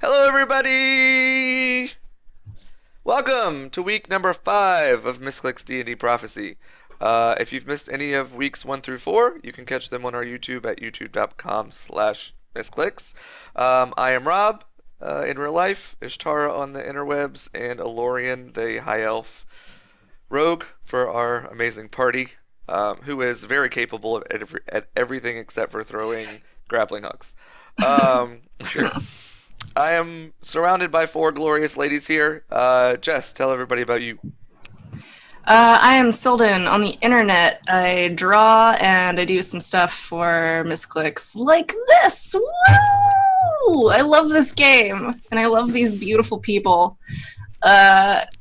Hello, everybody! Welcome to week number 5 of Misscliks D&D Prophecy. If you've missed any of weeks 1 through 4, you can catch them on our YouTube at youtube.com/Misscliks. I am Rob, in real life, Ishtara on the interwebs, and Alorian, the high elf rogue for our amazing party, who is very capable at everything except for throwing grappling hooks. True. I am surrounded by 4 glorious ladies here. Jess, tell everybody about you. I am Silden on the internet. I draw and I do some stuff for Misscliks like this. Woo! I love this game and I love these beautiful people. Yep.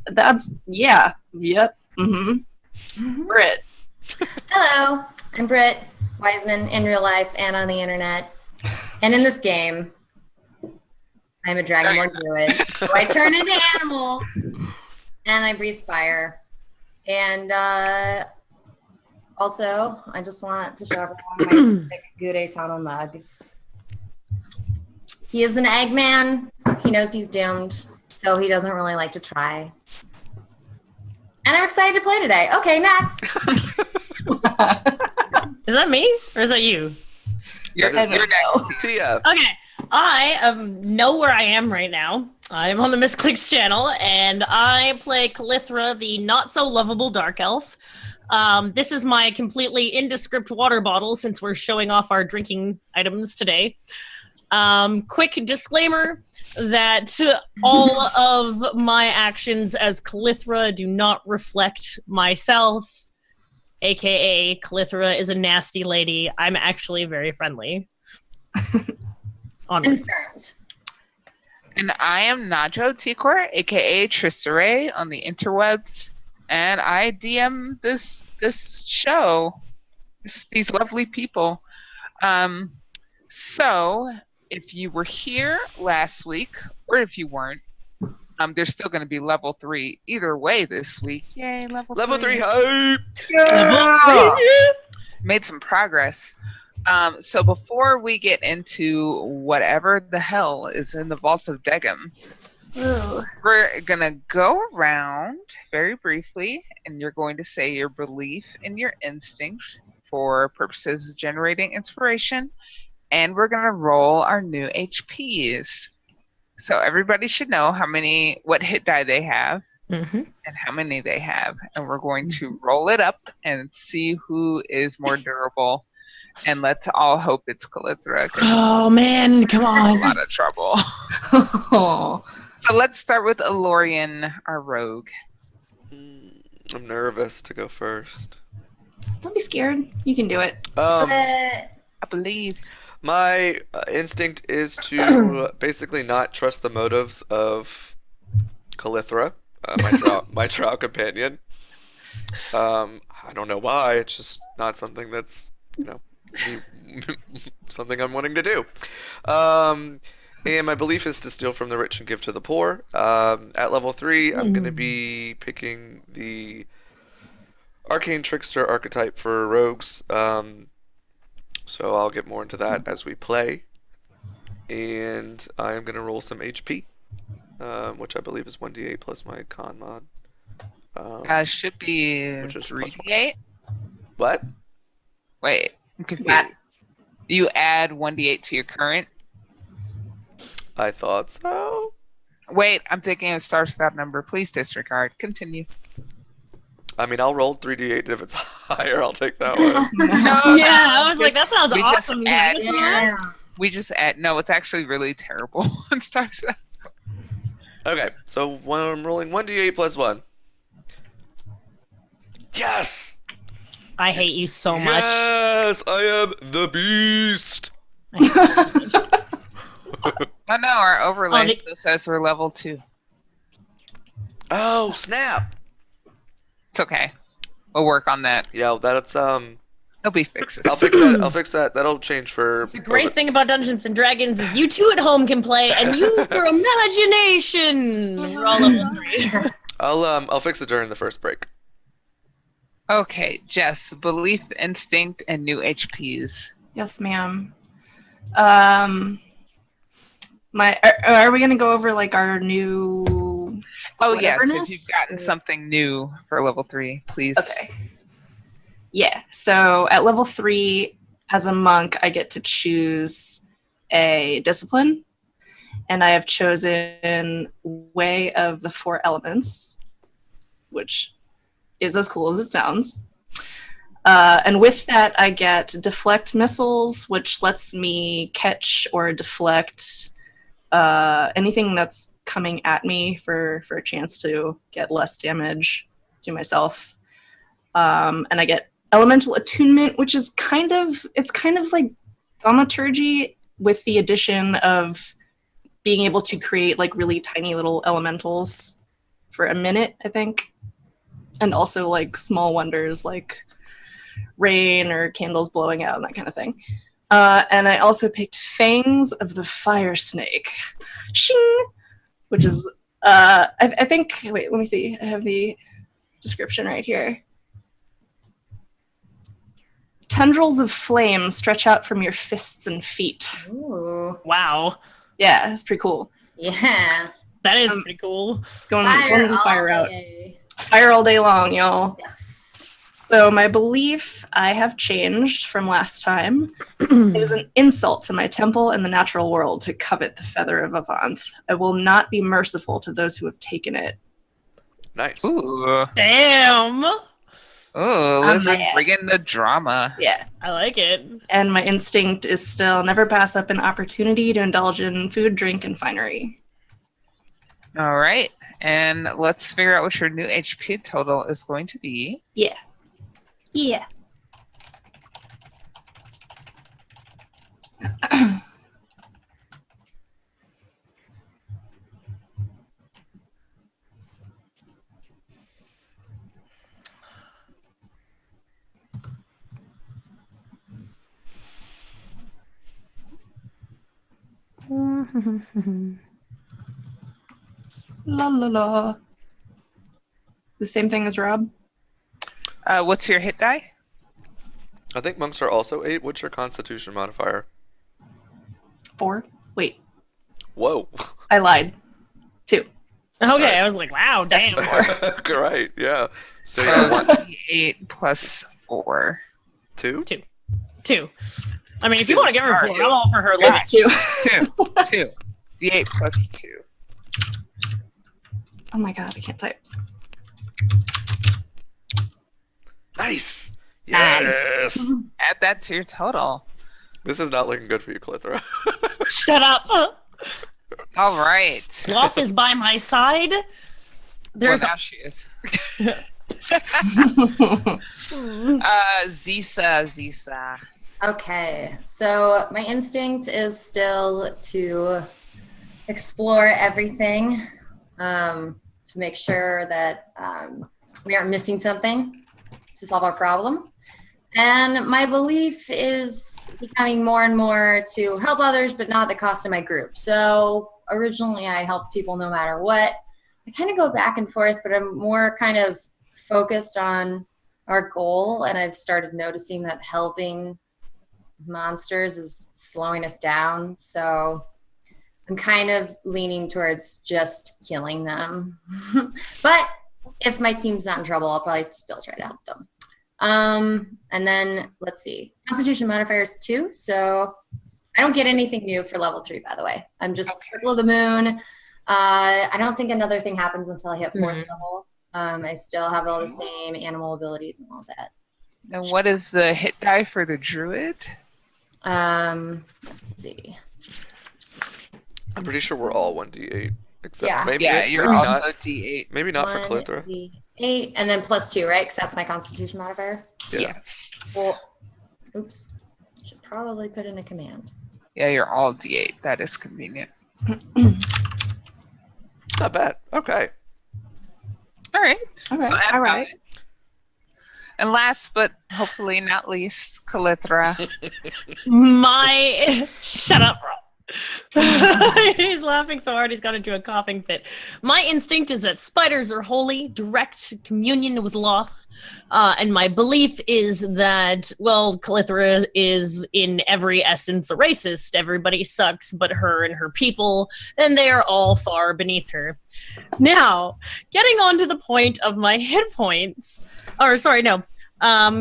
Brit. Hello, I'm Britt Wiseman in real life and on the internet. And in this game, I'm a Dragonborn druid. So I turn into animals and I breathe fire. And also, I just want to show everyone my Gude Tano mug. He is an Eggman. He knows he's doomed, so he doesn't really like to try. And I'm excited to play today. Okay, next. Is that me or is that you? You're next. Tia. Okay, I know where I am right now. I'm on the Misscliks channel, and I play Calithra, the not-so-lovable Dark Elf. This is my completely indescript water bottle, since we're showing off our drinking items today. Quick disclaimer that all of my actions as Calithra do not reflect myself, aka Calithra is a nasty lady. I'm actually very friendly. Onwards. Concerned. And I am Najo Tikor, aka Tristare on the interwebs, and I DM this show, these lovely people. So if you were here last week, or if you weren't, there's still going to be level 3 either way this week. Yay, level 3 hype! Yeah. Made some progress. So before we get into whatever the hell is in the vaults of Degum, we're going to go around very briefly, and you're going to say your belief in your instinct for purposes of generating inspiration, and we're going to roll our new HPs. So everybody should know what hit die they have, and how many they have, and we're going to roll it up and see who is more durable. And let's all hope it's Calithra. Oh man, come on. A lot of trouble. So let's start with Alorian, our rogue. I'm nervous to go first. Don't be scared. You can do it. I believe. My instinct is to basically not trust the motives of Calithra, my trial companion. I don't know why. It's just not something that's, something I'm wanting to do. And my belief is to steal from the rich and give to the poor. At level 3, I'm going to be picking the Arcane Trickster archetype for rogues. So I'll get more into that as we play. And I'm going to roll some HP, which I believe is 1d8 plus my con mod. Should be which is 3d8. What? Wait, I'm confused. You add 1d8 to your current? I thought so. Wait, I'm thinking of star stop number. Please disregard. Continue. I mean, I'll roll 3d8 if it's higher. I'll take that one. Yeah, I was like, that sounds awesome. We just add. No, it's actually really terrible. Star stop. Okay, so when I'm rolling 1d8 plus 1. Yes! I hate you so much. Yes, I am the beast. Oh no, our overlay still says we're level 2. Oh snap! It's okay. We'll work on that. Yeah, that's It'll be fixed. I'll fix that. I'll fix that. That'll change for. The great thing about Dungeons and Dragons is you two at home can play and use your imagination. We're all level 3. I'll fix it during the first break. Okay, Jess, belief, instinct, and new HPs. Yes, ma'am. Are we gonna go over like our new? Oh yes, if whateverness? you've gotten something new for level 3, please. Okay. Yeah. So at level 3, as a monk, I get to choose a discipline, and I have chosen Way of the Four Elements, which is as cool as it sounds. And with that, I get Deflect Missiles, which lets me catch or deflect anything that's coming at me for a chance to get less damage to myself. And I get Elemental Attunement, which is kind of like Thaumaturgy with the addition of being able to create like really tiny little elementals for a minute, I think. And also like small wonders like rain or candles blowing out and that kind of thing. And I also picked Fangs of the Fire Snake. Shing! Which is, I think, wait, let me see. I have the description right here. Tendrils of flame stretch out from your fists and feet. Ooh. Wow. Yeah, it's pretty cool. Yeah. That is pretty cool. Going all fire out. day. Fire all day long, y'all. Yes. So my belief I have changed from last time. It is an insult to my temple and the natural world to covet the feather of Avanth. I will not be merciful to those who have taken it. Nice. Ooh. Damn. Ooh, Lizard, mad. bring in the drama. Yeah. I like it. And my instinct is still never pass up an opportunity to indulge in food, drink, and finery. All right, and let's figure out what your new HP total is going to be. Yeah. Yeah. La la la. The same thing as Rob? What's your hit die? I think monks are also 8. What's your constitution modifier? 4? Wait, Whoa. I lied. 2. Okay, I was like, wow, damn. Right, yeah. So So yeah, 1d8 plus 4. 2? 2. I mean, if you want to give her 4, Sorry. I'll offer her Gosh. less. 2. 2. D8 plus 2. Oh my god, I can't type. Nice. Yes. Add that to your total. This is not looking good for you, Clithra. Shut up. All right. Sloth is by my side. There's Well, now she is. Zisa. Okay, so my instinct is still to explore everything to make sure that we aren't missing something to solve our problem. And my belief is becoming more and more to help others, but not at the cost of my group. So originally I helped people no matter what. I kind of go back and forth, but I'm more kind of focused on our goal. And I've started noticing that helping monsters is slowing us down. So I'm kind of leaning towards just killing them. But if my team's not in trouble, I'll probably still try to help them. And then let's see, Constitution modifier is 2, so I don't get anything new for level 3, by the way. I'm just Circle of the Moon. I don't think another thing happens until I hit 4th level. I still have all the same animal abilities and all that. And what is the hit die for the druid? Let's see. I'm pretty sure we're all 1d8. Except Yeah. maybe, Yeah, maybe you're not. also D8. Maybe not for Clithra. 8, and then plus 2, right? Because that's my Constitution modifier. Yeah. Yes. Well, oops. Should probably put in a command. Yeah, you're all D8. That is convenient. Not bad. Okay. All right. All right, So add all right. that. And last but hopefully not least, Kalithra. Shut up, He's laughing so hard he's got into a coughing fit. My instinct is that spiders are holy, direct communion with loss. And my belief is that, well, Calithra is in every essence a racist. Everybody sucks but her and her people, and they are all far beneath her. Now, getting on to the point of my hit points. Or, sorry, no.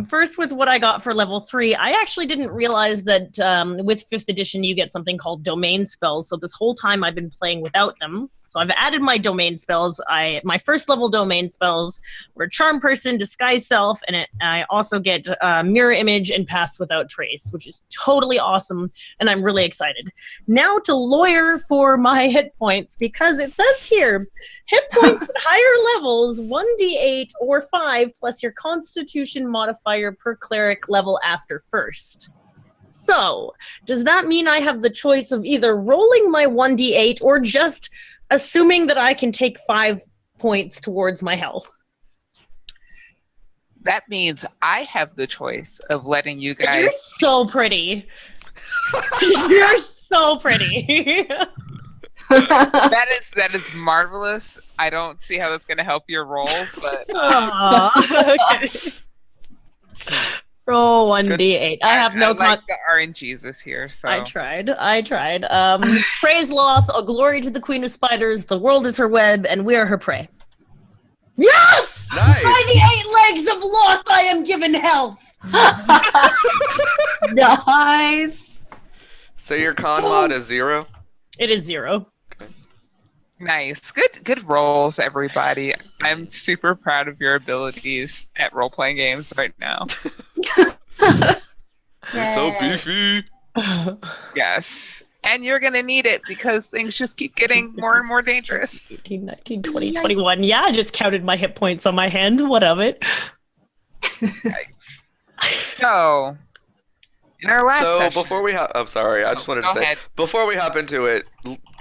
First, with what I got for level 3, I actually didn't realize that with 5th edition you get something called domain spells. So this whole time I've been playing without them. So I've added my domain spells. My first level domain spells were Charm Person, Disguise Self, and I also get Mirror Image and Pass Without Trace, which is totally awesome, and I'm really excited. Now to Lawyer for my hit points, because it says here, hit points at higher levels, 1d8 or 5 plus your Constitution modifier per cleric level after first. So, does that mean I have the choice of either rolling my 1d8 or just assuming that I can take 5 points towards my health? That means I have the choice of letting you guys. You're so pretty. You're so pretty. That is marvelous. I don't see how that's going to help your roll, but Okay. Roll 1d8. I have no I like the RNGs here. So I tried. Praise Loth, a glory to the Queen of Spiders. The world is her web, and we are her prey. Yes! Nice. By the 8 legs of Loth, I am given health. Nice. So your con mod is 0? It is 0. nice, good rolls, everybody. I'm super proud of your abilities at role playing games right now. You're so beefy. Yes. And you're going to need it because things just keep getting more and more dangerous. 18, 19, 20, 21. Yeah, I just counted my hit points on my hand. What of it? So, in our last session... before we I'm sorry, I just wanted to say, ahead. before we hop into it,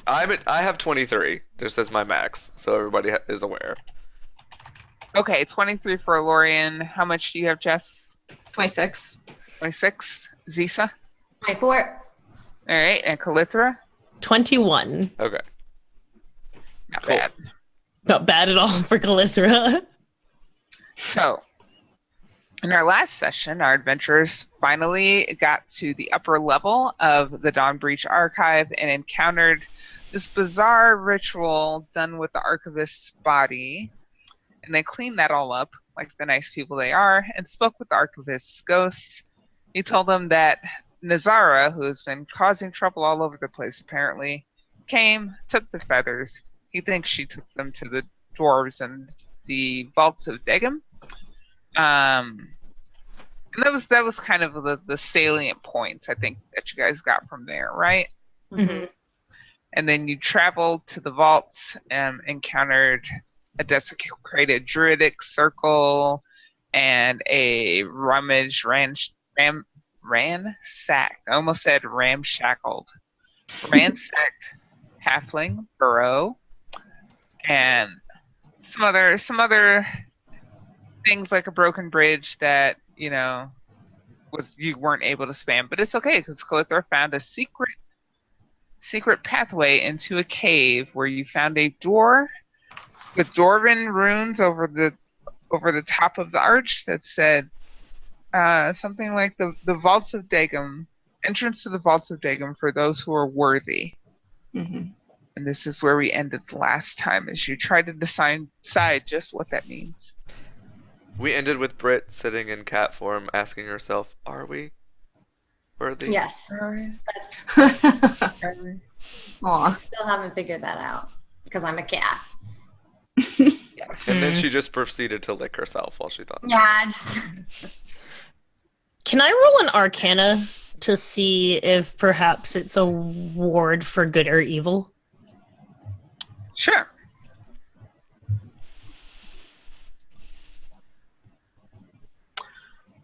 I have 23, just as my max, so everybody is aware. Okay, 23 for Lorian. How much do you have, Jess? 26. 26. Zisa? 24. All right, and Calithra? 21. Okay. Not Cool. bad. Not bad at all for Calithra. So, in our last session, our adventurers finally got to the upper level of the Dawn Breach Archive and encountered this bizarre ritual done with the Archivist's body. And they cleaned that all up, like the nice people they are, and spoke with the Archivist's ghost. He told them that Nazara, who has been causing trouble all over the place apparently, came, took the feathers. He thinks she took them to the dwarves and the vaults of Degum. And that was kind of the salient points, I think, that you guys got from there, right? Mm-hmm. And then you traveled to the vaults and encountered a desecrated druidic circle and a ransacked, I almost said ramshackled, ransacked halfling burrow, and some other things like a broken bridge that, you know, you weren't able to spam, but it's okay because Calithra found a secret pathway into a cave where you found a door with dwarven runes over the top of the arch that said something like the vaults of Degum, entrance to the vaults of Degum for those who are worthy. Mm-hmm. And this is where we ended the last time, as you try to decide just what that means. We ended with Britt sitting in cat form, asking herself, "Are we worthy?" Yes. Alright. That's. I Aw. still haven't figured that out because I'm a cat. Yes. And then she just proceeded to lick herself while she thought. Yeah, I just. Can I roll an Arcana to see if perhaps it's a ward for good or evil? Sure.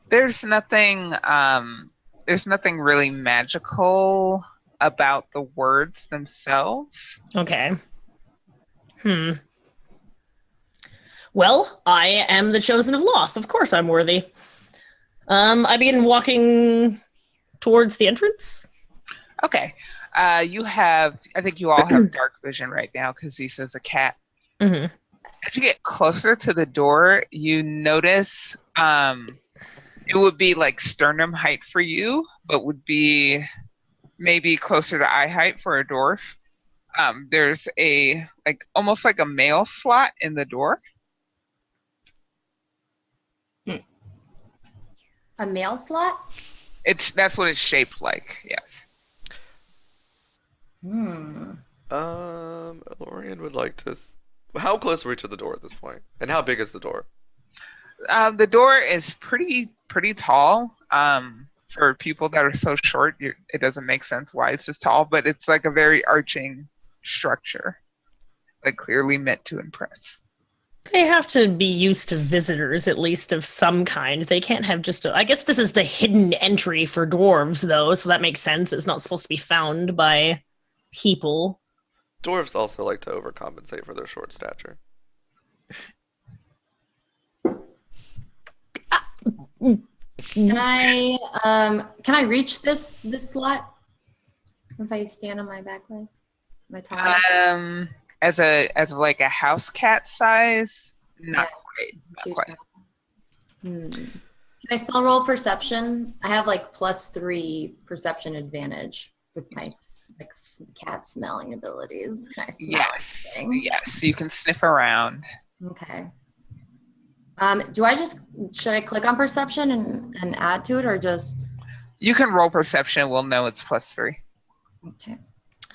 There's nothing really magical about the words themselves. Okay. Well, I am the chosen of Loth. Of course I'm worthy. I begin walking towards the entrance. Okay. You have, I think you all have dark vision right now because he says a cat. Hmm. As you get closer to the door, you notice it would be like sternum height for you, but would be maybe closer to eye height for a dwarf. There's a like almost like a mail slot in the door. A mail slot? That's what it's shaped like. Yes. Lorian would like to. How close are we to the door at this point? And how big is the door? The door is pretty tall. For people that are so short, it doesn't make sense why it's this tall, but it's like a very arching structure, like clearly meant to impress. They have to be used to visitors, at least of some kind. They can't have just I guess this is the hidden entry for dwarves, though, so that makes sense. It's not supposed to be found by people. Dwarves also like to overcompensate for their short stature. Can I reach this slot if I stand on my back leg? Am I tall enough? As like a house cat size, not quite. It's too Not quite. tall. Can I still roll perception? I have like +3 perception advantage with my like cat smelling abilities. Can I smell anything? Yes, you can sniff around. Okay. Should I click on perception and add to it, or just? You can roll perception. We'll know it's +3. Okay.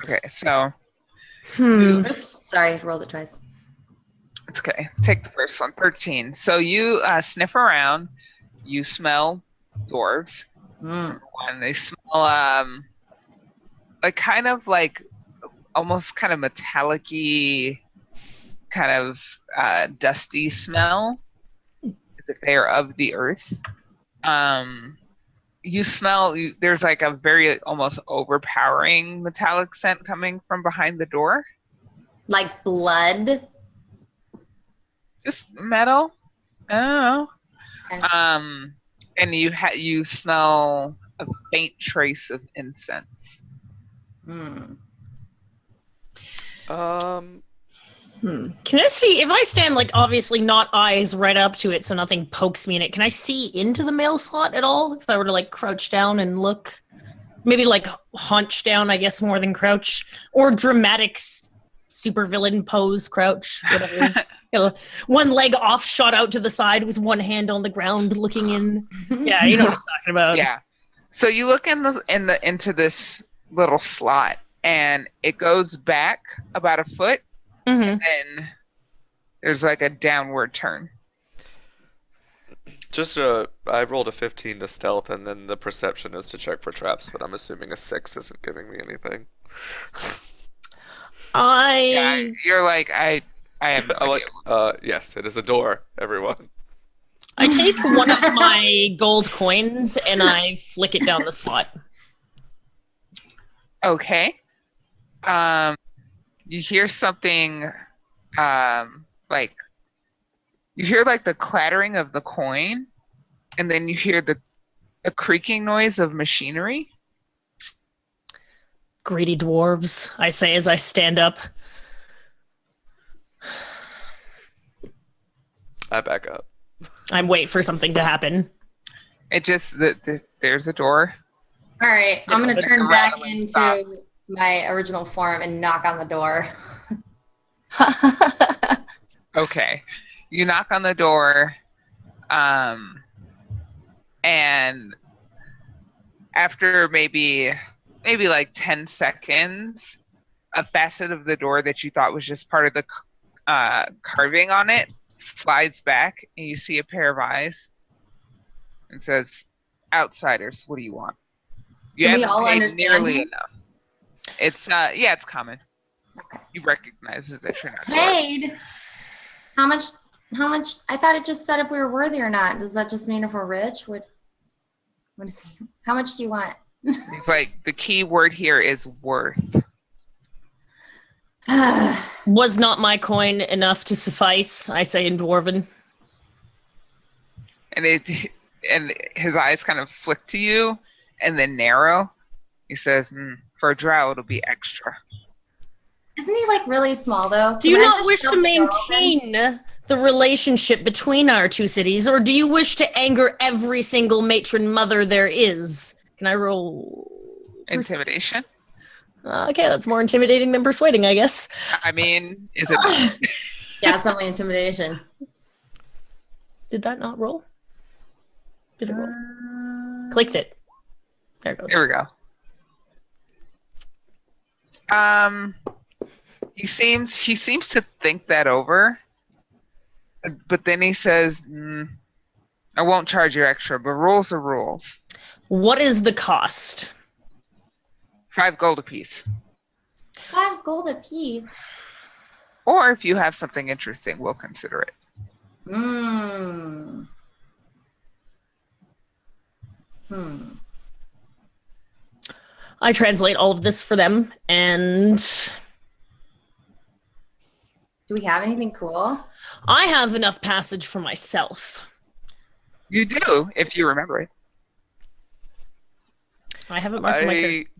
Okay, so Oops, sorry, I rolled it twice. it's okay. Take the first one, 13. So you sniff around. You smell dwarves. One, they smell like almost kind of metallic-y, kind of dusty smell. As if they are of the earth. You smell. There's like a very almost overpowering metallic scent coming from behind the door. Like blood. Just metal. I don't know. Okay. And you smell a faint trace of incense. Can I see, if I stand, like, obviously not eyes right up to it so nothing pokes me in it, can I see into the mail slot at all? If I were to, like, crouch down and look? Maybe, like, hunch down, I guess, more than crouch. Or dramatic supervillain pose, crouch, whatever. One leg off, shot out to the side with one hand on the ground looking in. Yeah, you know what I'm talking about. Yeah. So you look into this little slot, and it goes back about a foot. Mm-hmm. And then there's like a downward turn. I rolled a 15 to stealth, and then the perception is to check for traps, but I'm assuming a 6 isn't giving me anything. Yeah, you're like, I am. I'm like, yes, it is a door, everyone. I take one of my gold coins and I flick it down the slot. Okay. You hear something, like, you hear like the clattering of the coin, and then you hear the creaking noise of machinery. Greedy dwarves, I say as I stand up. I back up. I wait for something to happen. It just, there's a door. All right, I'm going to The turn back rattling into stops. my original form and knock on the door. Okay. You knock on the door, and after maybe like 10 seconds, a facet of the door that you thought was just part of the carving on it slides back, and you see a pair of eyes and says, "Outsiders, what do you want?" You Can we haven't all paid understand nearly him? enough. It's it's common. Okay. You recognize it that you're not. Paid? How much? I thought it just said if we were worthy or not. Does that just mean if we're rich? What is he? How much do you want? It's like the key word here is worth. Was not my coin enough to suffice, I say in Dwarven. And his eyes kind of flick to you and then narrow. He says, For a drow, it'll be extra. Isn't he like really small though? Do you Can I not just wish shove to the door open? maintain the relationship between our two cities, or do you wish to anger every single matron mother there is? Can I roll? Intimidation? Okay, that's more intimidating than persuading, I guess. I mean, is it not? Yeah, it's only intimidation. Did that not roll? Did it roll? Clicked it. There it goes. Here we go. He seems to think that over, but then he says, "I won't charge you extra, but rules are rules. What is the cost? 5 gold apiece. 5 gold apiece. Or if you have something interesting, we'll consider it." I translate all of this for them, and Do we have anything cool? I have enough passage for myself. You do, if you remember it. I haven't marked my character.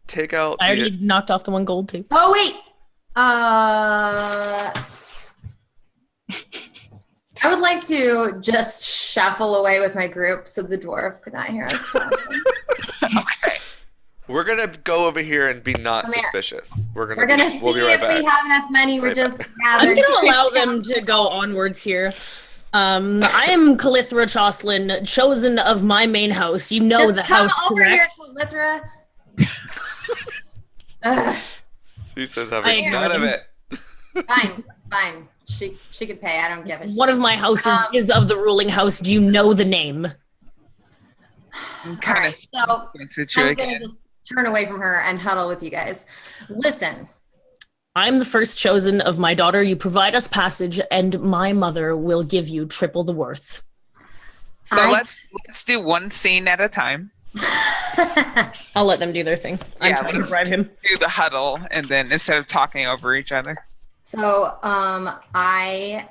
Take out. I already knocked off the 1 gold too. Oh wait. I would like to just shuffle away with my group so the dwarf could not hear us talking. Okay. We're gonna go over here and be not Come here. suspicious. We're gonna see we'll be right if back. we have enough money. We're Right just back. I'm gathering. going to allow them to go onwards here. I am Calithra Choslin, chosen of my main house. You know Just the come house, over correct? here, Calithra. Who says I having ignore none of them. it? Fine. She could pay. I don't give a shit. One of my houses is of the ruling house. Do you know the name? I'm All kind right, of so into you I'm again. gonna just turn away from her and huddle with you guys. Listen, I'm the first chosen of my daughter. You provide us passage, and my mother will give you triple the worth. So I- let's do one scene at a time. I'll let them do their thing. I'm Yeah, trying to let's- bribe him. Do the huddle, and then instead of talking over each other. so I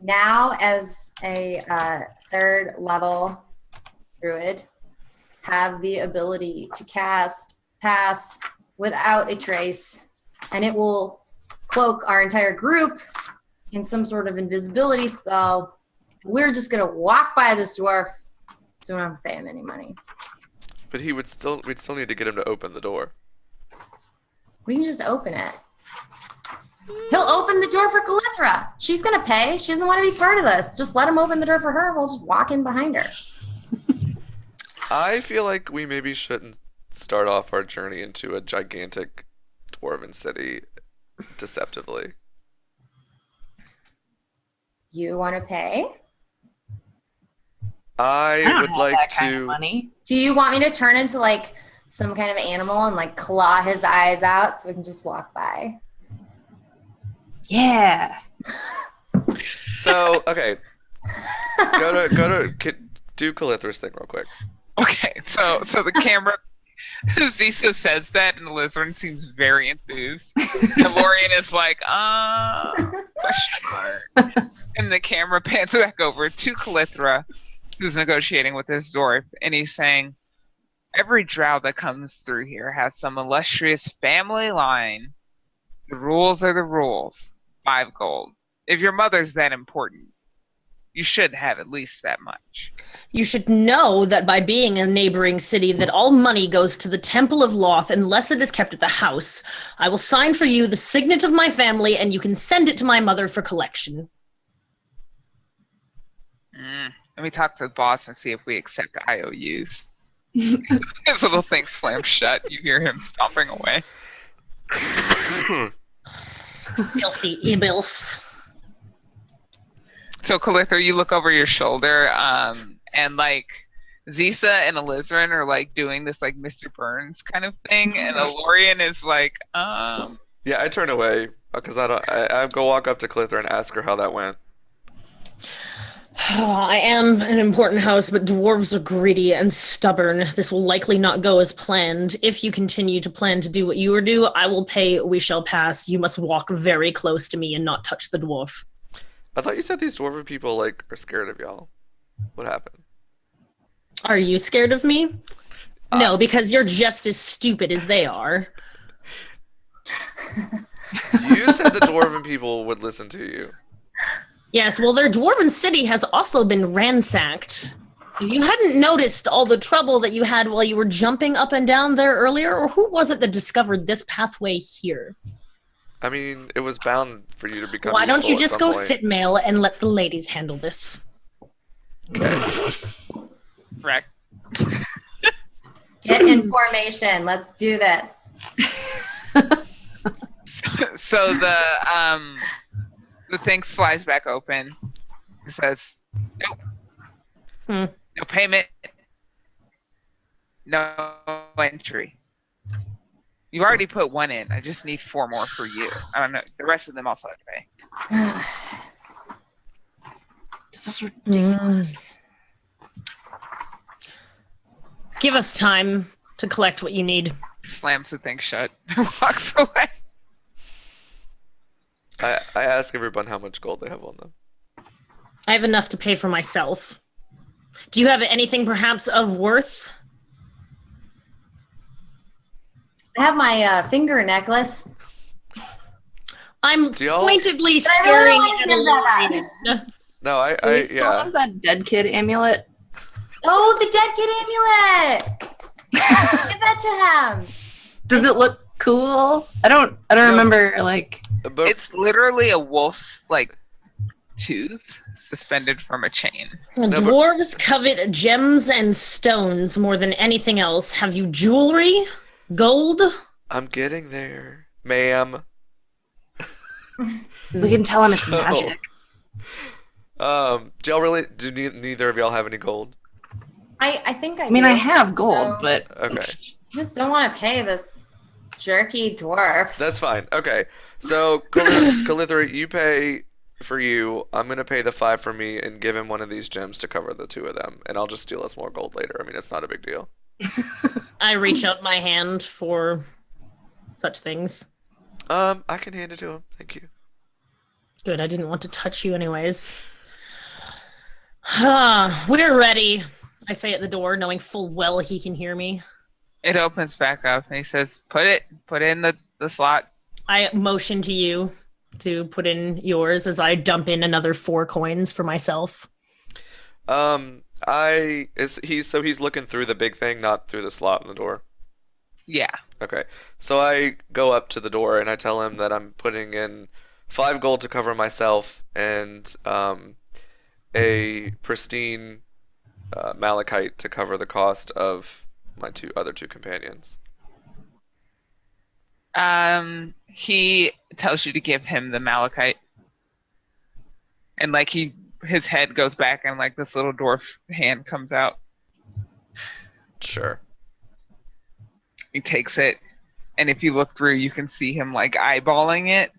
now as a 3rd level druid have the ability to cast Pass without a trace, and it will cloak our entire group in some sort of invisibility spell. We're just gonna walk by this dwarf, so we don't have to pay him any money. But we'd still need to get him to open the door. We can just open it. He'll open the door for Calithra. She's gonna pay. She doesn't want to be part of this. Just let him open the door for her. We'll just walk in behind her. I feel like we maybe shouldn't start off our journey into a gigantic dwarven city deceptively. You want to pay? I don't would have like that kind of to. money. Do you want me to turn into like some kind of animal and like claw his eyes out so we can just walk by? Yeah. So okay, do Calithra's thing real quick. Okay, so the camera, Zisa says that, and the lizard seems very enthused. And Lorian is like, question mark. And the camera pans back over to Calithra, who's negotiating with this dwarf, and he's saying, every drow that comes through here has some illustrious family line. The rules are the rules. 5 gold. If your mother's that important, you should have at least that much. You should know that by being a neighboring city, that all money goes to the Temple of Loth unless it is kept at the house. I will sign for you the signet of my family, and you can send it to my mother for collection. Let me talk to the boss and see if we accept IOUs. His little thing slams shut. You hear him stomping away. Filthy imils. So, Calithra, you look over your shoulder, and like Zisa and Alizarin are like doing this like Mr. Burns kind of thing, and Alorian is like, Yeah, I turn away because I go walk up to Calithra and ask her how that went. I am an important house, but dwarves are greedy and stubborn. This will likely not go as planned. If you continue to plan to do what you are do, I will pay, we shall pass. You must walk very close to me and not touch the dwarf. I thought you said these dwarven people like are scared of y'all. What happened? Are you scared of me? No, because you're just as stupid as they are. You said the dwarven people would listen to you. Yes, well, their dwarven city has also been ransacked. If you hadn't noticed all the trouble that you had while you were jumping up and down there earlier, or who was it that discovered this pathway here? I mean, it was bound for you to become Why don't useful you at just some go point. sit mail and let the ladies handle this? Correct. Get in formation. Let's do this. So the thing slides back open. It says, "Nope, no payment, no entry. You already put one in. I just need 4 more for you. I don't know. The rest of them also have to pay." This is ridiculous. Give us time to collect what you need. Slams the thing shut and walks away. I ask everyone how much gold they have on them. I have enough to pay for myself. Do you have anything perhaps of worth? I have my finger necklace. I'm Do y'all- pointedly But I really staring wanna at give that a line. No, Do we still yeah. have that dead kid amulet? Oh, the dead kid amulet! Give that to him. Does it look cool? I don't remember like But It's literally a wolf's like tooth suspended from a chain. but- Dwarves covet gems and stones more than anything else. Have you jewelry? Gold? I'm getting there, ma'am. we can tell him it's So- magic. Do y'all really? Do neither of y'all have any gold? I think I mean, do. I have gold, So, but Okay, just don't want to pay this jerky dwarf. that's fine. Okay, so Calithra, you pay for you. I'm gonna pay the 5 for me and give him one of these gems to cover the 2 of them, and I'll just steal us more gold later. I mean, it's not a big deal. I reach out my hand for such things. I can hand it to him. Thank you. Good, I didn't want to touch you anyways. We're ready, I say at the door, knowing full well he can hear me. It opens back up and he says, Put it in the slot. I motion to you to put in yours as I dump in another 4 coins for myself. He's looking through the big thing, not through the slot in the door. Yeah. Okay. So I go up to the door and I tell him that I'm putting in 5 gold to cover myself and a pristine malachite to cover the cost of my other two companions. He tells you to give him the malachite. And like his head goes back and like this little dwarf hand comes out. Sure. He takes it, and if you look through, you can see him like eyeballing it.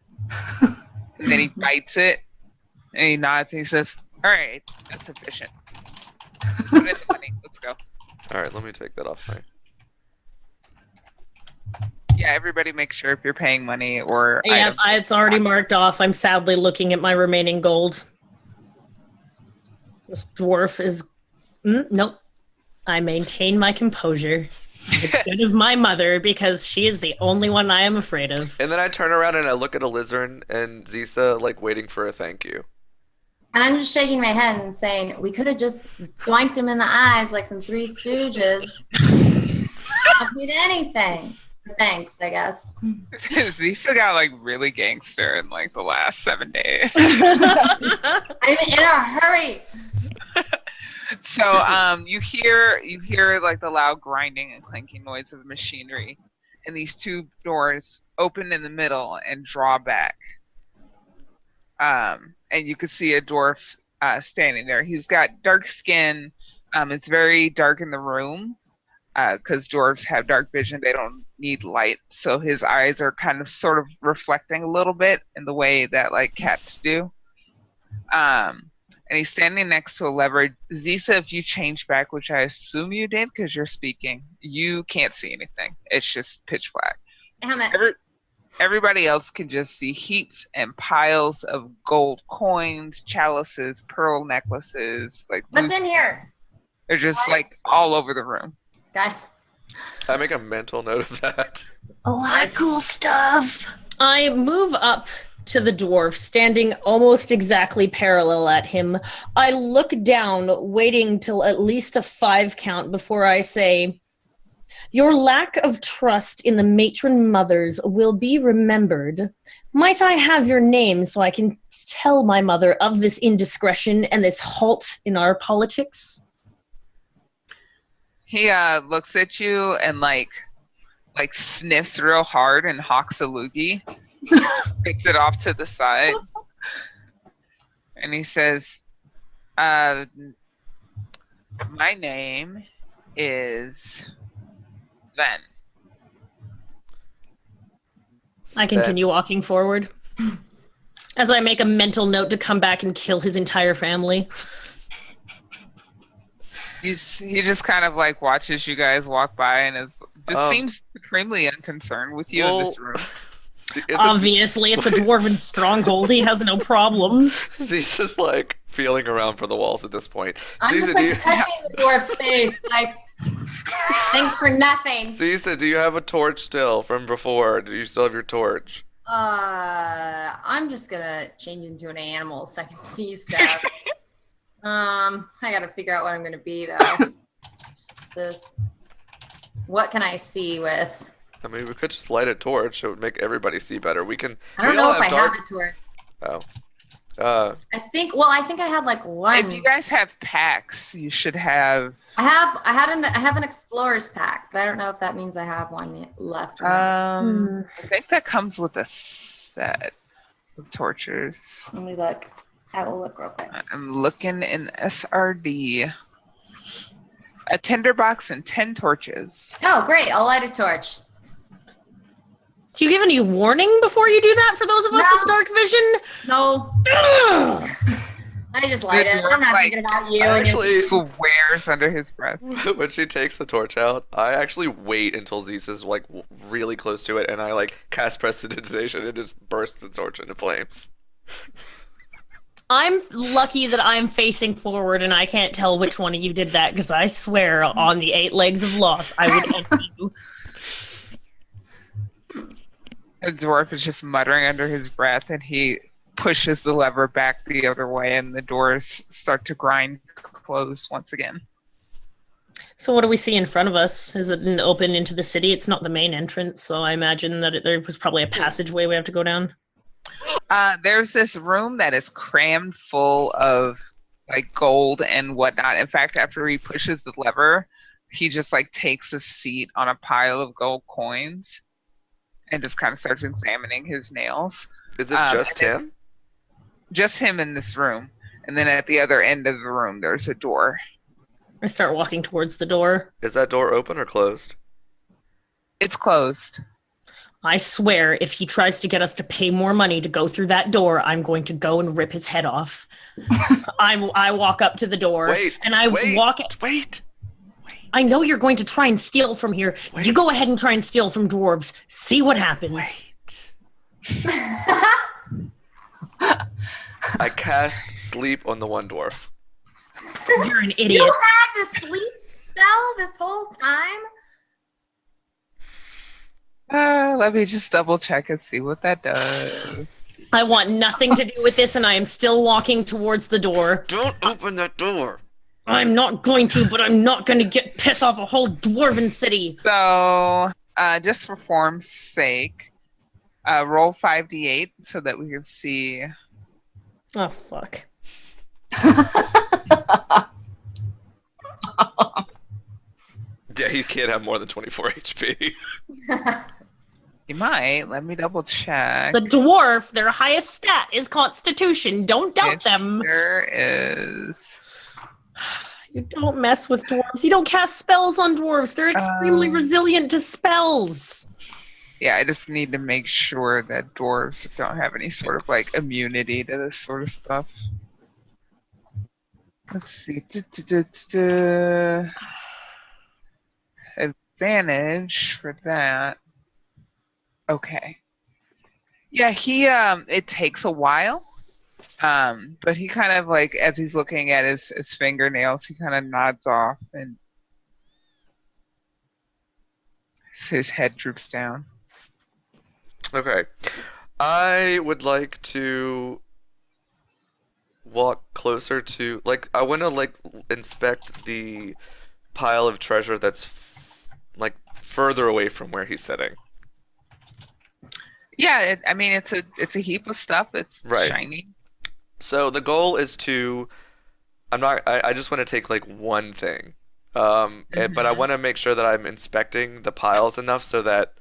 And then he bites it, and he nods, and he says, "All right, that's sufficient. Put in the money. Let's go." All right, let me take that off my. Yeah, everybody make sure if you're paying money or Yeah, items. it's already marked off. I'm sadly looking at my remaining gold. This dwarf is... nope. I maintain my composure. For the good of my mother, because she is the only one I am afraid of. And then I turn around and I look at Alizarin and Zisa, like waiting for a thank you. And I'm just shaking my head and saying, we could have just doinked him in the eyes like some Three Stooges. Not need anything. Thanks, I guess. Zisa got like really gangster in like the last 7 days. I'm in a hurry. So you hear like the loud grinding and clanking noise of machinery, and these 2 doors open in the middle and draw back. And you could see a dwarf standing there. He's got dark skin. It's very dark in the room because dwarves have dark vision. They don't need light, so his eyes are kind of sort of reflecting a little bit in the way that like cats do. And he's standing next to a lever. Zisa, if you change back, which I assume you did because you're speaking, you can't see anything. It's just pitch black. Damn it. Everybody else can just see heaps and piles of gold coins, chalices, pearl necklaces. Like What's in here? They're just What? like all over the room. Guys, I make a mental note of that. A lot of cool stuff. I move up to the dwarf, standing almost exactly parallel at him. I look down, waiting till at least a 5 count before I say, "Your lack of trust in the matron mothers will be remembered. Might I have your name so I can tell my mother of this indiscretion and this halt in our politics?" He looks at you and like sniffs real hard and hawks a loogie, picks it off to the side, and he says, "My name is Sven." I continue walking forward as I make a mental note to come back and kill his entire family. He just kind of like watches you guys walk by and seems supremely unconcerned with you in this room. Obviously, it's a dwarven stronghold. He has no problems. He's just like feeling around for the walls at this point. I'm Ziza, just like touching the dwarf's face, like, thanks for nothing. Ziza, do you have a torch still from before? Do you still have your torch? I'm just gonna change into an animal so I can see stuff. I gotta figure out what I'm gonna be though. Just this. What can I see with? I mean, we could just light a torch. It would make everybody see better. We can. I don't know if I have a torch. Oh. I think I had like one. If you guys have packs, you should have. I have an explorer's pack, but I don't know if that means I have one left. I think that comes with a set of torches. Let me look. I will look real quick. I'm looking in SRD. A tinderbox and 10 torches. Oh, great. I'll light a torch. Do you give any warning before you do that for those of us with dark vision? No. I just light it. I'm not thinking about you. Actually, swears under his breath. When she takes the torch out, I actually wait until Ziza's like really close to it, and I like cast prestidigitation and just bursts the torch into flames. I'm lucky that I'm facing forward and I can't tell which one of you did that, because I swear on the 8 legs of Loth, I would envy you. The dwarf is just muttering under his breath, and he pushes the lever back the other way, and the doors start to grind closed once again. So what do we see in front of us? Is it an open into the city? It's not the main entrance, so I imagine that there was probably a passageway we have to go down. There's this room that is crammed full of like gold and whatnot. In fact, after he pushes the lever, he just like takes a seat on a pile of gold coins and just kind of starts examining his nails. Is it just him? Just him in this room. And then at the other end of the room, there's a door. I start walking towards the door. Is that door open or closed? It's closed. I swear, if he tries to get us to pay more money to go through that door, I'm going to go and rip his head off. I walk up to the door, Wait. I know you're going to try and steal from here. Wait. You go ahead and try and steal from dwarves. See what happens. I cast sleep on the one dwarf. You're an idiot. You had the sleep spell this whole time? Let me just double check and see what that does. I want nothing to do with this, and I am still walking towards the door. Don't open that door. I'm not going to, but I'm not going to piss off a whole dwarven city. So, just for form's sake, roll 5d8 so that we can see. Oh, fuck. Yeah, he can't have more than 24 HP. You might. Let me double check. The dwarf, their highest stat is Constitution. Don't doubt them. There is. You don't mess with dwarves. You don't cast spells on dwarves. They're extremely resilient to spells. Yeah, I just need to make sure that dwarves don't have any sort of like immunity to this sort of stuff. Let's see. Advantage for that. Okay. Yeah, he it takes a while. But he kind of like, as he's looking at his fingernails, he kind of nods off and His head droops down. Okay. I would like to walk closer to, like, I want to, like, inspect the pile of treasure that's, like, further away from where he's sitting. Yeah, I mean it's a heap of stuff. It's Right. shiny. So the goal is to, I just want to take, like, one thing. But I Mhm. want to make sure that I'm inspecting the piles enough so that,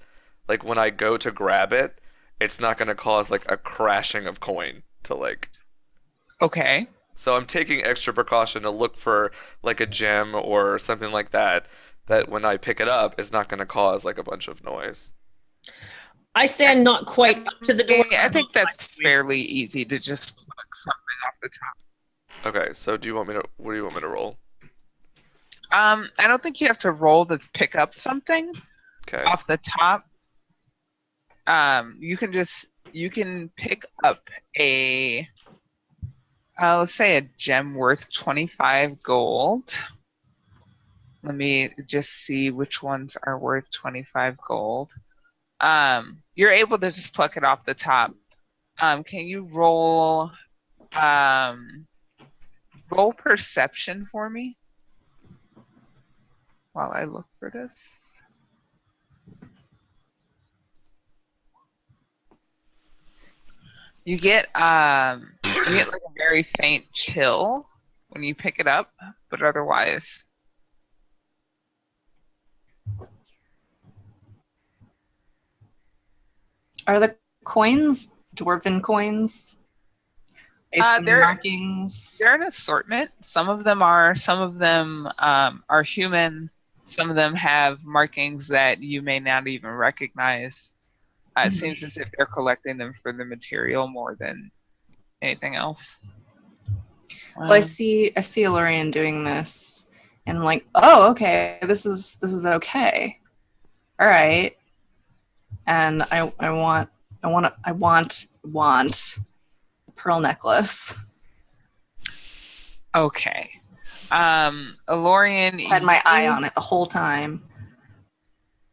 like, when I go to grab it, it's not going to cause, like, a crashing of coin to, like, Okay. so I'm taking extra precaution to look for like a gem or something like that that when I pick it up is not going to cause like a bunch of noise. I stand not quite up to the door. I think that's fairly easy to just pluck something off the top. Okay, so what do you want me to roll? I don't think you have to roll to pick up something Okay. off the top. You can pick up a let's say a gem worth 25 gold. Let me just see which ones are worth 25 gold. You're able to just pluck it off the top. Can you roll perception for me while I look for this? You get like a very faint chill when you pick it up, but otherwise. Are the coins dwarven coins? Based on the markings? They're an assortment. Some of them are human. Some of them have markings that you may not even recognize. It seems as if they're collecting them for the material more than anything else. Well, I see Elorian doing this, and I'm like, oh, okay, this is okay. All right, and I want a pearl necklace. Okay. Elorian, I had my eye on it the whole time.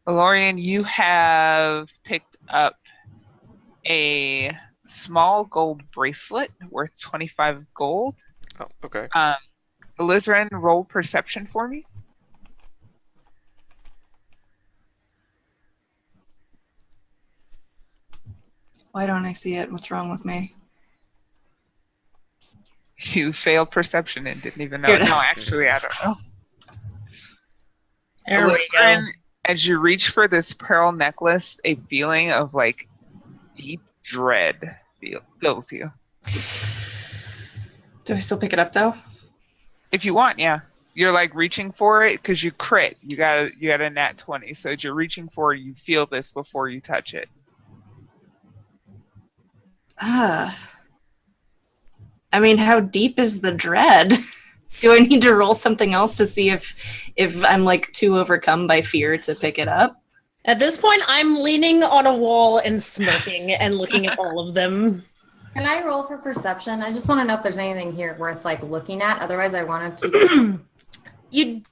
Elorian, you have picked up a small gold bracelet worth 25 gold. Oh, okay. Alizarin, roll perception for me. Why don't I see it? What's wrong with me? You failed perception and didn't even know. No, actually, I don't know. There we go. As you reach for this pearl necklace, a feeling of like deep dread fills you. Do I still pick it up though? If you want, yeah. You're like reaching for it because you crit. You got a nat 20. So as you're reaching for it, you feel this before you touch it. I mean, how deep is the dread? Do I need to roll something else to see if I'm like too overcome by fear to pick it up? At this point, I'm leaning on a wall and smirking and looking at all of them. Can I roll for perception? I just want to know if there's anything here worth like looking at. Otherwise, I want to keep. You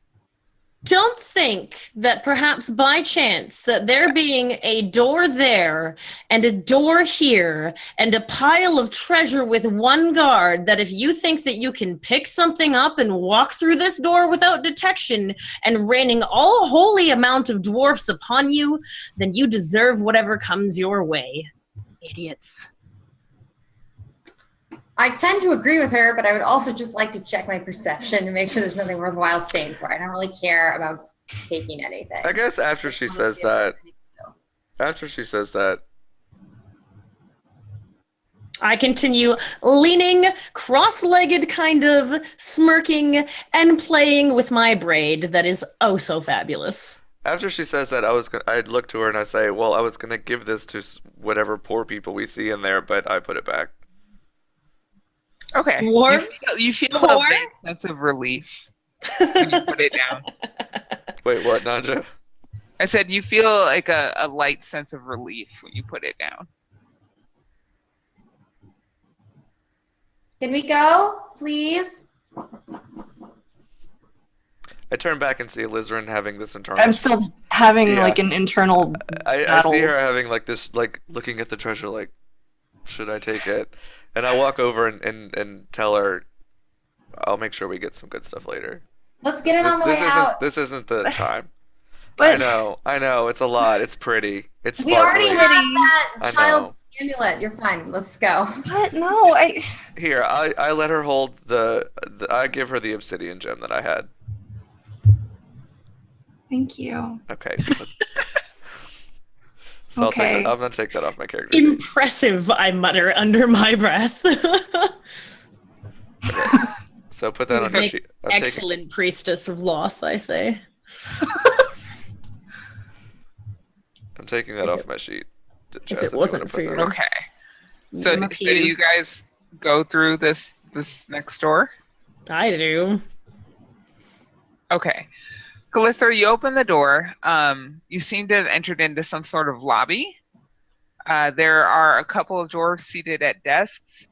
don't think that perhaps by chance that there being a door there and a door here and a pile of treasure with one guard, that if you think that you can pick something up and walk through this door without detection and raining all holy amount of dwarfs upon you, then you deserve whatever comes your way. Idiots. I tend to agree with her, but I would also just like to check my perception to make sure there's nothing worthwhile staying for. I don't really care about taking anything. I guess after she says that, I continue leaning, cross-legged kind of, smirking, and playing with my braid that is oh so fabulous. after she says that, I'd look to her and I say, well, I was gonna give this to whatever poor people we see in there, but I put it back. Okay. Dwarves? You feel Poor? a big sense of relief when you put it down. Wait, what, Nanja? I said you feel like a light sense of relief when you put it down. Can we go, please? I turn back and see Alizarin having this internal. I'm still having Yeah. like an internal I battle. see her having like this, like looking at the treasure, like, should I take it? And I walk over and tell her, I'll make sure we get some good stuff later. Let's get it on the way out. This isn't the time. But I know, it's a lot. It's pretty. It's We already sparkly. have Pretty. that I child's amulet. You're fine. Let's go. what? No, Here, I let her hold I give her the obsidian gem that I had. Thank you. Okay. So Okay. I'm gonna take that off my character sheet. Impressive, I mutter under my breath. So put that on your sheet. Excellent priestess of Loth, I say. I'm taking that off my sheet. If it wasn't for your- Okay. So I'm you appeased. guys go through this next door? I do. Okay. Calithra, you open the door. You seem to have entered into some sort of lobby. There are a couple of dwarves seated at desks.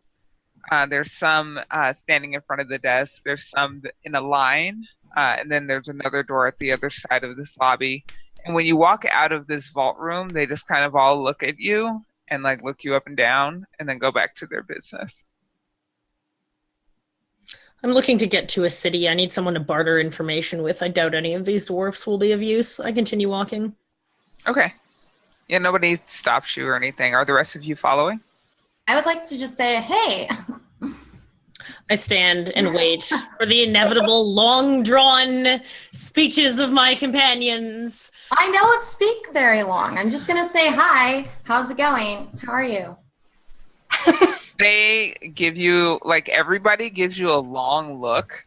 There's some standing in front of the desk. There's some in a line. And then there's another door at the other side of this lobby. And when you walk out of this vault room, they just kind of all look at you and like look you up and down and then go back to their business. I'm looking to get to a city. I need someone to barter information with. I doubt any of these dwarfs will be of use. I continue walking. Okay. Yeah, nobody stops you or anything. Are the rest of you following? I would like to just say, hey, I stand and wait for the inevitable long-drawn speeches of my companions. I don't speak very long. I'm just going to say, hi, how's it going? How are you? They give you, like, everybody gives you a long look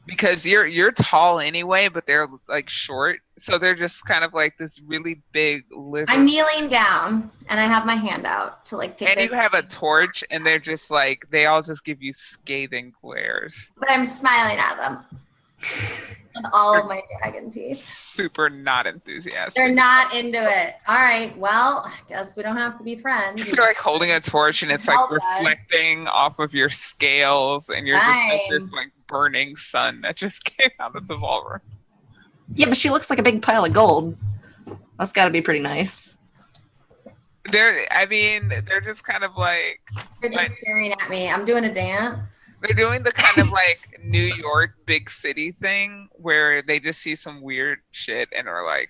because you're tall anyway, but they're like short, so they're just kind of like this really big lizard. I'm kneeling down and I have my hand out to like take And their you have a torch, and they're just like, they all just give you scathing glares. but I'm smiling at them with all of my dragon teeth. Super not enthusiastic. They're not into it. All right, well, I guess we don't have to be friends. You're like holding a torch, and it's like Help us. reflecting off of your scales, and you're just like Fine. this like burning sun that just came out of the vault room. Yeah, but she looks like a big pile of gold. That's got to be pretty nice. They're just kind of like, They're just staring at me. I'm doing a dance. they're doing the kind of like New York big city thing where they just see some weird shit and are like,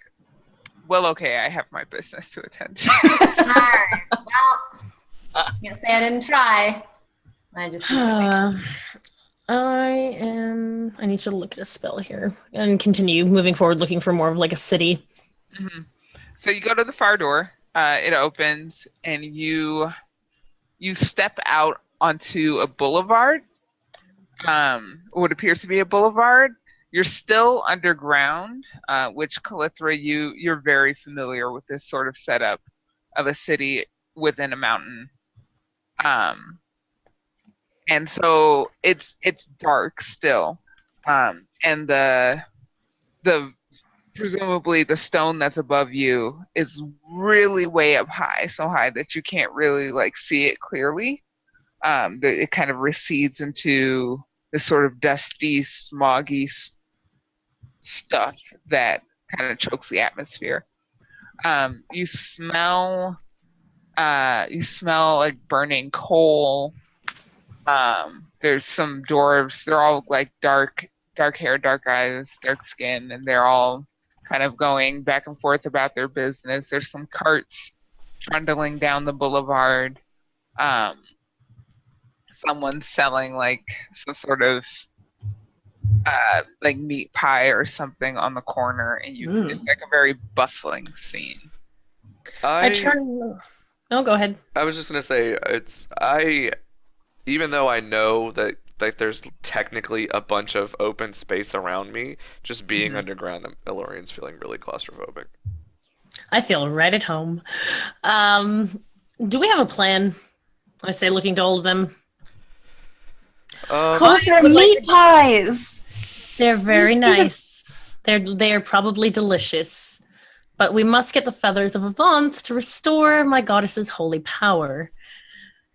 well, okay, I have my business to attend to. All right. Well, can't say I didn't try. I just I need to look at a spell here and continue moving forward, looking for more of like a city. Mhm. So you go to the far door, it opens, and you step out onto a boulevard, what appears to be a boulevard. You're still underground, which Calithra, you're very familiar with this sort of setup of a city within a mountain. And so it's dark still, and the presumably the stone that's above you is really way up high, so high that you can't really like see it clearly. It kind of recedes into this sort of dusty, smoggy stuff that kind of chokes the atmosphere. You smell like burning coal. There's some dwarves. They're all like dark hair, dark eyes, dark skin, and they're all kind of going back and forth about their business. There's some carts trundling down the boulevard. Someone's selling like some sort of like meat pie or something on the corner, and it's like a very bustling scene. I turn. No, go ahead. I was just gonna say even though I know that like there's technically a bunch of open space around me, just being underground, Elorian's feeling really claustrophobic. I feel right at home. Do we have a plan? I say, looking to all of them. Cook their meat pies! They're very You see the- nice. They are probably delicious. But we must get the feathers of Avance to restore my goddess's holy power.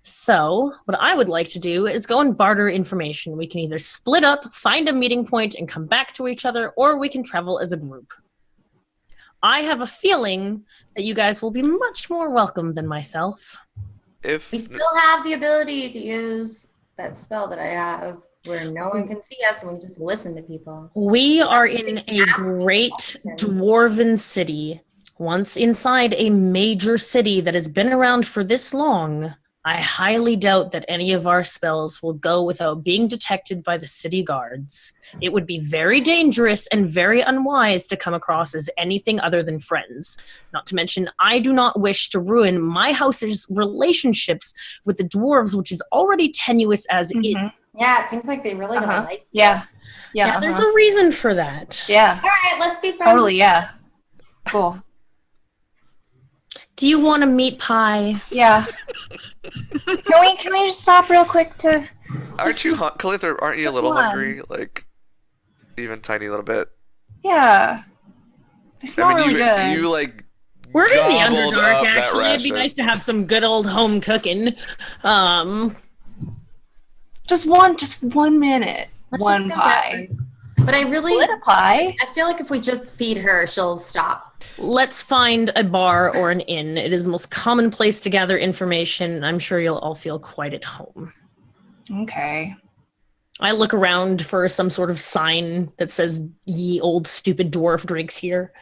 So, what I would like to do is go and barter information. We can either split up, find a meeting point, and come back to each other, or we can travel as a group. I have a feeling that you guys will be much more welcome than myself. If We still have the ability to use that spell that I have where no one can see us and we can just listen to people. We are Unless in we a ask great questions. dwarven city. Once inside a major city that has been around for this long, I highly doubt that any of our spells will go without being detected by the city guards. It would be very dangerous and very unwise to come across as anything other than friends. Not to mention, I do not wish to ruin my house's relationships with the dwarves, which is already tenuous as it. Mhm. Yeah, it seems like they really don't like you. Yeah. Yeah, Yeah. there's a reason for that. Yeah. All right, let's be friends. Totally. Yeah. Cool. Do you want a meat pie? Yeah. Can we just stop real quick to? aren't you, Calither, aren't you a just little one. hungry? Like, even tiny little bit. Yeah. They smell really good. You like. We're in the gobbled Underdark, up that actually. It'd be ration. nice to have some good old home cooking. Just one minute. Let's one just go pie. But I really, Split a pie. I feel like if we just feed her, she'll stop. Let's find a bar or an inn. It is the most common place to gather information. I'm sure you'll all feel quite at home. Okay. I look around for some sort of sign that says, "Ye old stupid dwarf drinks here."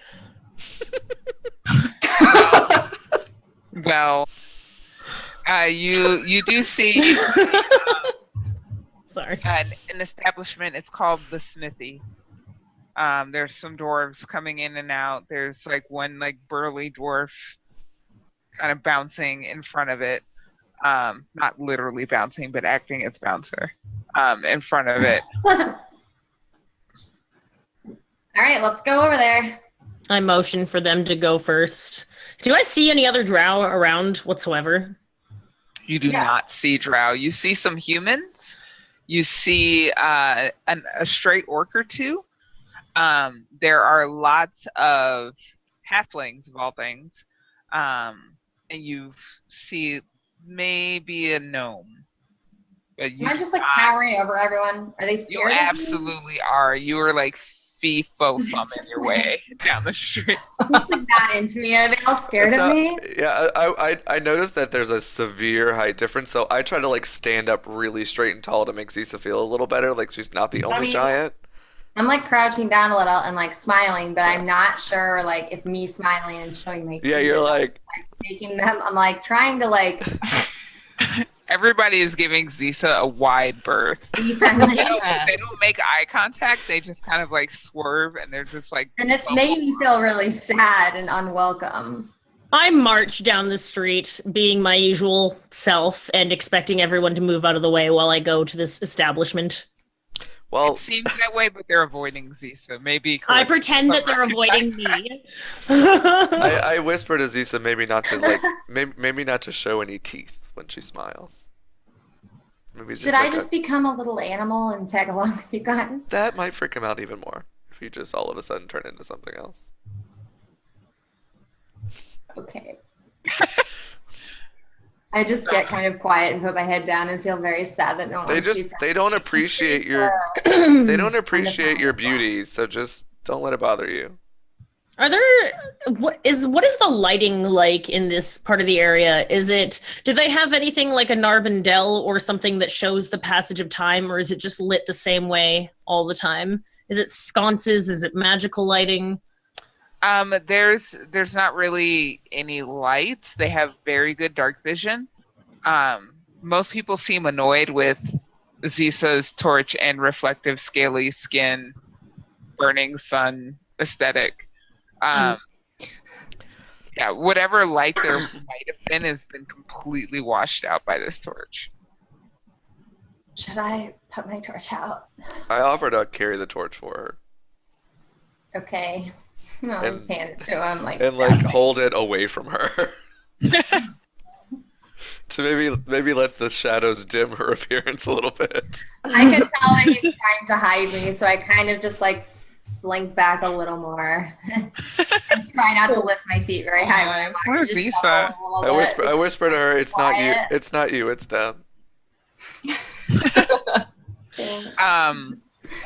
Well, you do see Sorry. an establishment. It's called the Smithy. There's some dwarves coming in and out. There's like one like burly dwarf kind of bouncing in front of it. Not literally bouncing, but acting as bouncer in front of it. All right, let's go over there. I motion for them to go first. Do I see any other drow around whatsoever? You do not see drow. You see some humans. You see a stray orc or two. There are lots of halflings of all things. And you see maybe a gnome. But Am I just like towering over everyone? Are they You scared of me? absolutely are. You are like fee-fo-fumming Just your like- way down the street. I'm just like that into me. Are they all scared of me? Yeah, I noticed that there's a severe height difference, so I try to like stand up really straight and tall to make Zisa feel a little better, like she's not the only mean, giant. I'm like crouching down a little and like smiling, but I'm not sure like if me smiling and showing my Yeah, teeth you're is, like, making them. I'm like trying to like Everybody is giving Zisa a wide berth. be friendly, They don't make eye contact. They just kind of like swerve, and there's just like. and it's making me feel really sad and unwelcome. I march down the street, being my usual self, and expecting everyone to move out of the way while I go to this establishment. well, It seems that way, but they're avoiding Zisa. Maybe. I pretend that they're avoiding me. I whisper to Zisa maybe not to like maybe not to show any teeth when she smiles. Maybe Should I like just become a little animal and tag along with you guys? that might freak him out even more if you just all of a sudden turn into something else. Okay. I just get kind of quiet and put my head down and feel very sad that no one They wants to just be friends. they don't appreciate your Uh, they don't appreciate your as well. beauty, so just don't let it bother you. Are there what is the lighting like in this part of the area? Do they have anything like a Narvandel or something that shows the passage of time, or is it just lit the same way all the time? Is it sconces? Is it magical lighting? There's not really any lights. They have very good dark vision. Most people seem annoyed with Zisa's torch and reflective scaly skin, burning sun aesthetic. Yeah, whatever light there might have been has been completely washed out by this torch. Should I put my torch out? I offer to carry the torch for her Okay. No, I'll And- just hand it to him. Like, and like hold it away from her. To maybe let the shadows dim her appearance a little bit. I could tell that he's trying to hide me, so I kind of just like slink back a little more and try not to lift my feet very high when I'm walking. Where's Just Isa? shuffle a little bit. I whisper to her, it's not you, Quiet. it's not you, it's them.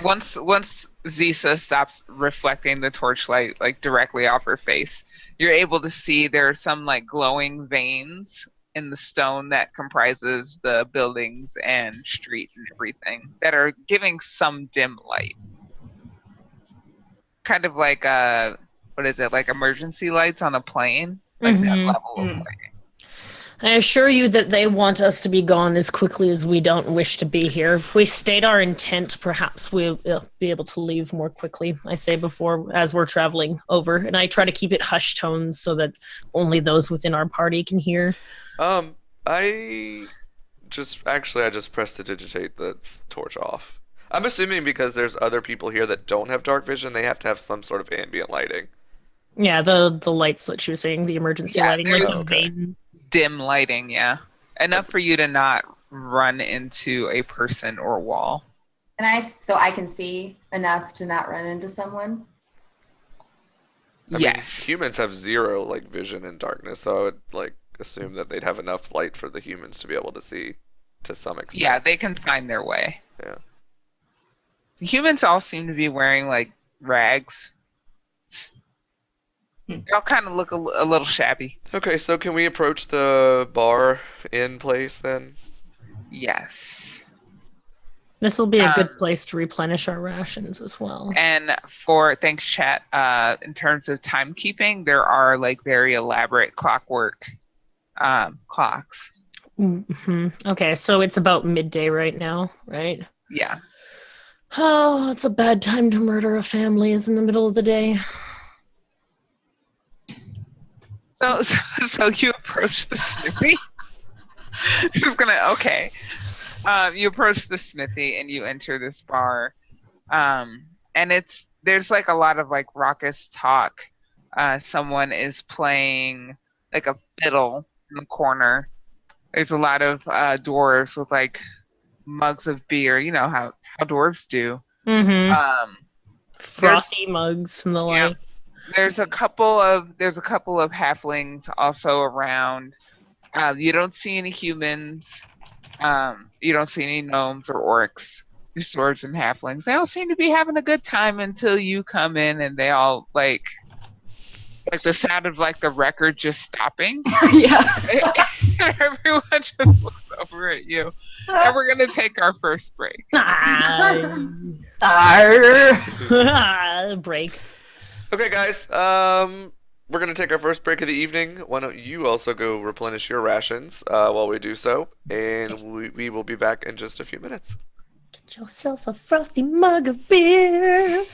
Once Zisa stops reflecting the torchlight like directly off her face, you're able to see there are some like glowing veins in the stone that comprises the buildings and street and everything that are giving some dim light. Kind of like what is it, like emergency lights on a plane? Like that level of lighting. I assure you that they want us to be gone as quickly as we don't wish to be here. If we state our intent, perhaps we'll be able to leave more quickly, I say before, as we're traveling over. And I try to keep it hushed tones so that only those within our party can hear. I just prestidigitate the torch off. I'm assuming because there's other people here that don't have dark vision, they have to have some sort of ambient lighting. Yeah, the lights that she was saying, the emergency lighting, like the okay. vein. Dim lighting, yeah. Enough for you to not run into a person or wall. So I can see enough to not run into someone? I Yes. mean, humans have 0 like vision in darkness, so I would like assume that they'd have enough light for the humans to be able to see to some extent. Yeah, they can find their way. Yeah. The humans all seem to be wearing like rags. They all kind of look a little shabby. Okay, so can we approach the bar in place then? Yes. This will be a good place to replenish our rations as well. And thanks chat, in terms of timekeeping, there are like very elaborate clockwork clocks. Mm-hmm. Okay, so it's about midday right now, right? Yeah. Oh, it's a bad time to murder a family is in the middle of the day. So you approach the smithy. You approach the smithy and you enter this bar, and there's like a lot of like raucous talk. Someone is playing like a fiddle in the corner. There's a lot of dwarves with like mugs of beer. You know how dwarves do. Mm-hmm. Frothy mugs and the like. There's a couple of halflings also around. You don't see any humans. You don't see any gnomes or orcs. Just dwarves and halflings. They all seem to be having a good time until you come in, and they all like the sound of like the record just stopping. Yeah. And everyone just looks over at you. And we're gonna take our first break. Breaks. Okay, guys. We're gonna take our first break of the evening. Why don't you also go replenish your rations while we do so, and we will be back in just a few minutes. Get yourself a frothy mug of beer.